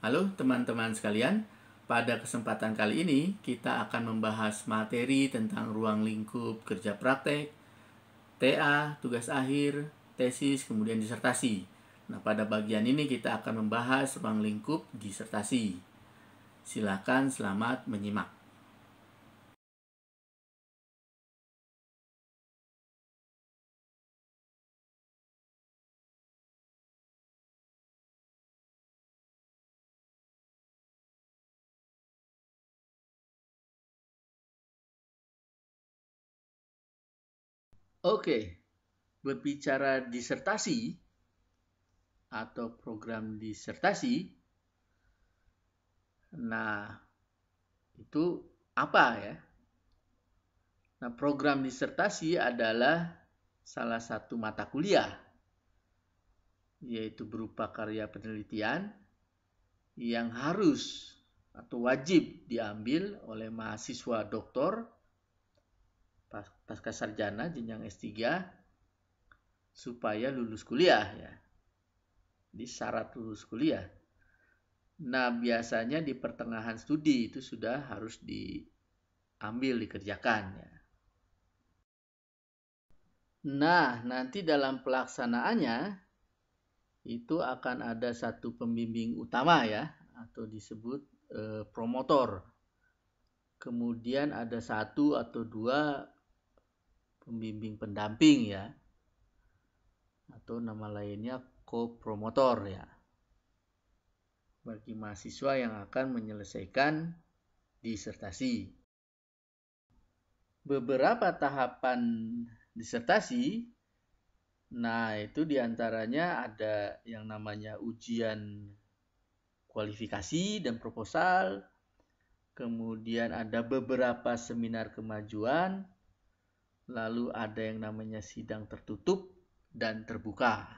Halo teman-teman sekalian, pada kesempatan kali ini kita akan membahas materi tentang ruang lingkup kerja praktek, TA, tugas akhir, tesis, kemudian disertasi. Nah, pada bagian ini kita akan membahas ruang lingkup disertasi. Silakan selamat menyimak. Oke, berbicara disertasi atau program disertasi, nah itu apa ya? Nah, program disertasi adalah salah satu mata kuliah, yaitu berupa karya penelitian yang harus atau wajib diambil oleh mahasiswa doktor pasca sarjana jenjang S3 supaya lulus kuliah ya. Di syarat lulus kuliah. Nah, biasanya di pertengahan studi itu sudah harus diambil, dikerjakan ya. Nah, nanti dalam pelaksanaannya itu akan ada satu pembimbing utama ya, atau disebut promotor. Kemudian ada satu atau dua pembimbing pendamping ya, atau nama lainnya co-promotor ya, bagi mahasiswa yang akan menyelesaikan disertasi. Beberapa tahapan disertasi, nah itu diantaranya ada yang namanya ujian kualifikasi dan proposal, kemudian ada beberapa seminar kemajuan, lalu ada yang namanya sidang tertutup dan terbuka.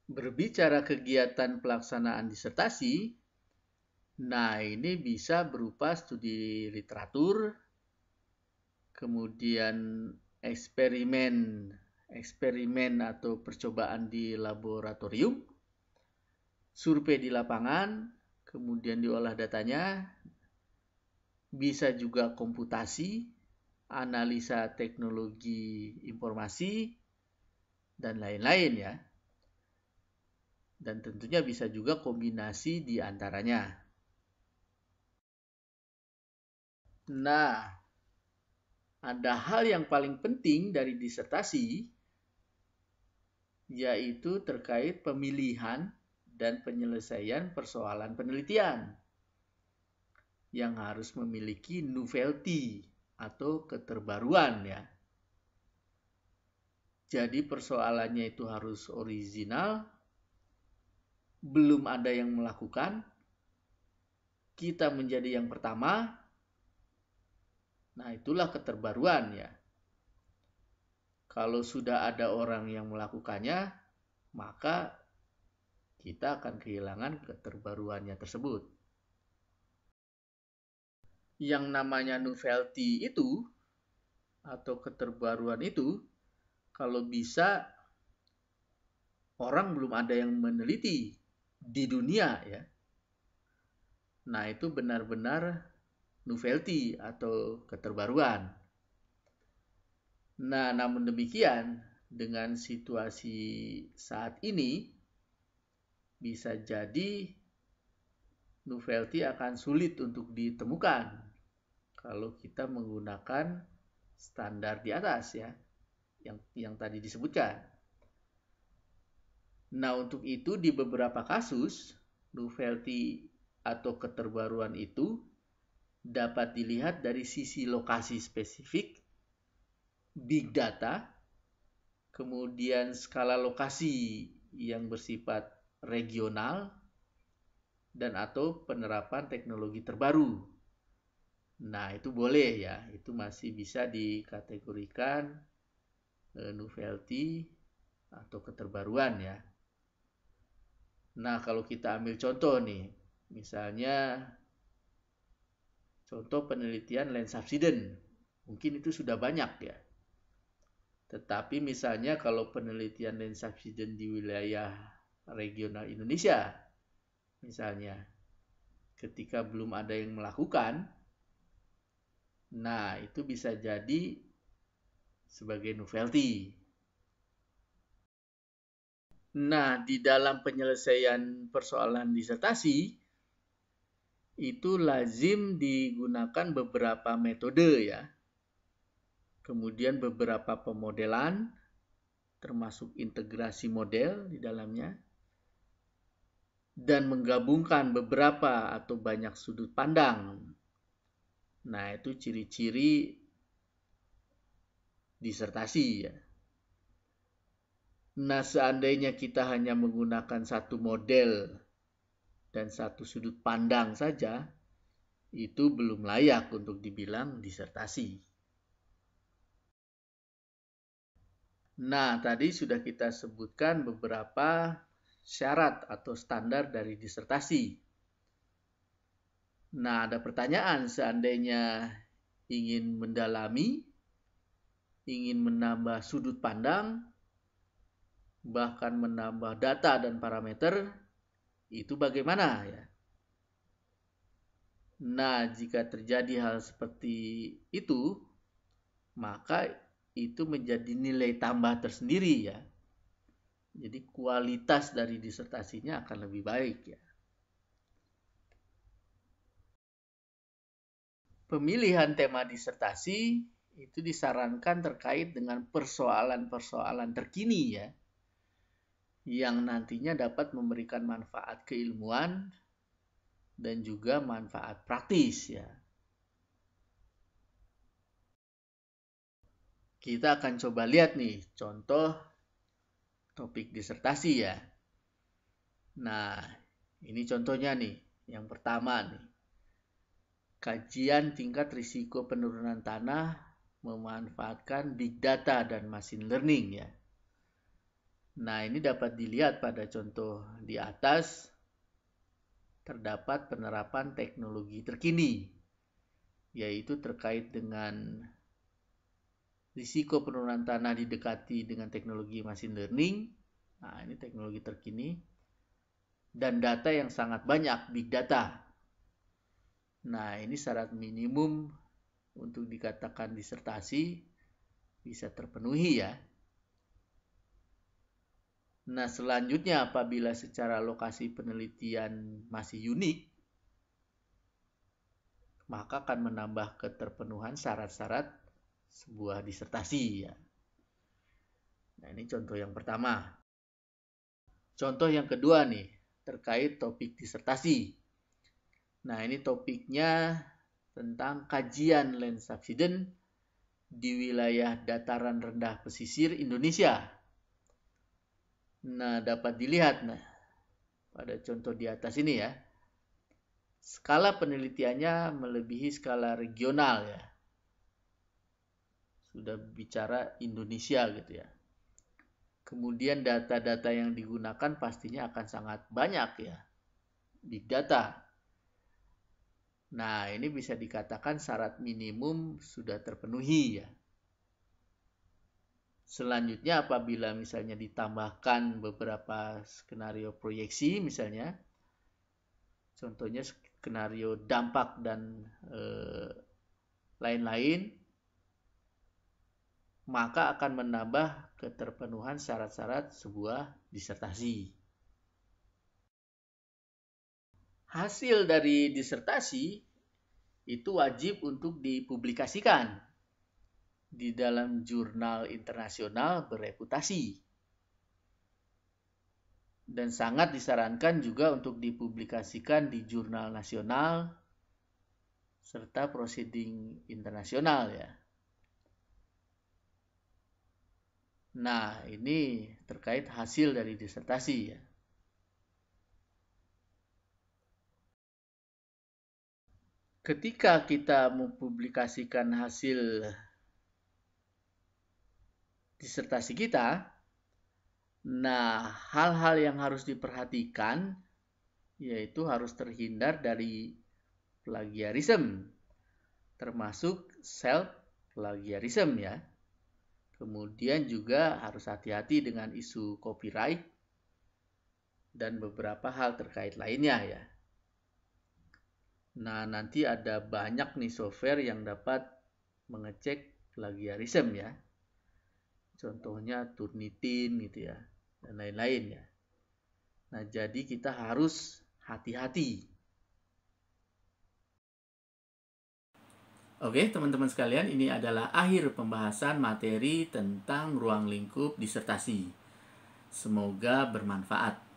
Berbicara kegiatan pelaksanaan disertasi, nah ini bisa berupa studi literatur, kemudian eksperimen atau percobaan di laboratorium, survei di lapangan, kemudian diolah datanya, bisa juga komputasi, analisa teknologi informasi, dan lain-lain ya. Dan tentunya bisa juga kombinasi di antaranya. Nah, ada hal yang paling penting dari disertasi, yaitu terkait pemilihan dan penyelesaian persoalan penelitian yang harus memiliki novelty atau keterbaruan ya. Jadi persoalannya itu harus original, belum ada yang melakukan, kita menjadi yang pertama. Nah, itulah keterbaruan ya. Kalau sudah ada orang yang melakukannya, maka kita akan kehilangan keterbaruannya tersebut. Yang namanya novelty itu atau keterbaruan itu, kalau bisa orang belum ada yang meneliti di dunia ya. Nah, itu benar-benar novelty atau keterbaruan. Nah, namun demikian, dengan situasi saat ini, bisa jadi novelty akan sulit untuk ditemukan kalau kita menggunakan standar di atas ya, yang tadi disebutkan. Nah, untuk itu di beberapa kasus, novelty atau keterbaruan itu dapat dilihat dari sisi lokasi spesifik, big data, kemudian skala lokasi yang bersifat regional, dan atau penerapan teknologi terbaru. Nah, itu boleh ya, itu masih bisa dikategorikan novelty atau keterbaruan ya. Nah, kalau kita ambil contoh nih, misalnya contoh penelitian land subsidence, mungkin itu sudah banyak ya. Tetapi misalnya kalau penelitian land subsidence di wilayah regional Indonesia. Misalnya, ketika belum ada yang melakukan, nah itu bisa jadi sebagai novelty. Nah, di dalam penyelesaian persoalan disertasi, itu lazim digunakan beberapa metode ya. Kemudian beberapa pemodelan, termasuk integrasi model di dalamnya, dan menggabungkan beberapa atau banyak sudut pandang. Nah, itu ciri-ciri disertasi ya. Nah, seandainya kita hanya menggunakan satu model dan satu sudut pandang saja, itu belum layak untuk dibilang disertasi. Nah, tadi sudah kita sebutkan beberapa syarat atau standar dari disertasi. Nah, ada pertanyaan, seandainya ingin mendalami, ingin menambah sudut pandang, bahkan menambah data dan parameter, itu bagaimana ya? Nah, jika terjadi hal seperti itu, maka itu menjadi nilai tambah tersendiri ya. Jadi kualitas dari disertasinya akan lebih baik ya. Pemilihan tema disertasi itu disarankan terkait dengan persoalan-persoalan terkini ya, yang nantinya dapat memberikan manfaat keilmuan dan juga manfaat praktis ya. Kita akan coba lihat nih contoh topik disertasi ya. Nah, ini contohnya nih. Yang pertama nih. Kajian tingkat risiko penurunan tanah memanfaatkan big data dan machine learning ya. Nah, ini dapat dilihat pada contoh di atas, terdapat penerapan teknologi terkini, yaitu terkait dengan risiko penurunan tanah didekati dengan teknologi machine learning. Nah, ini teknologi terkini. Dan data yang sangat banyak, big data. Nah, ini syarat minimum untuk dikatakan disertasi bisa terpenuhi ya. Nah, selanjutnya apabila secara lokasi penelitian masih unik, maka akan menambah keterpenuhan syarat-syarat sebuah disertasi ya. Nah, ini contoh yang pertama. Contoh yang kedua nih, terkait topik disertasi. Nah, ini topiknya tentang kajian land subsidence di wilayah dataran rendah pesisir Indonesia. Nah, dapat dilihat pada contoh di atas ini ya. Skala penelitiannya melebihi skala regional ya. Sudah bicara Indonesia gitu ya. Kemudian data-data yang digunakan pastinya akan sangat banyak ya. Big data. Nah, ini bisa dikatakan syarat minimum sudah terpenuhi ya. Selanjutnya apabila misalnya ditambahkan beberapa skenario proyeksi misalnya, contohnya skenario dampak dan lain-lain, maka akan menambah keterpenuhan syarat-syarat sebuah disertasi. Hasil dari disertasi itu wajib untuk dipublikasikan di dalam jurnal internasional bereputasi. Dan sangat disarankan juga untuk dipublikasikan di jurnal nasional serta proceeding internasional ya. Nah, ini terkait hasil dari disertasi ya. Ketika kita mempublikasikan hasil disertasi kita, nah hal-hal yang harus diperhatikan yaitu harus terhindar dari plagiarisme, termasuk self plagiarism ya. Kemudian juga harus hati-hati dengan isu copyright dan beberapa hal terkait lainnya ya. Nah, nanti ada banyak nih software yang dapat mengecek plagiarisme ya. Contohnya Turnitin gitu ya, dan lain-lain ya. Nah, jadi kita harus hati-hati. Oke, teman-teman sekalian, ini adalah akhir pembahasan materi tentang ruang lingkup disertasi. Semoga bermanfaat.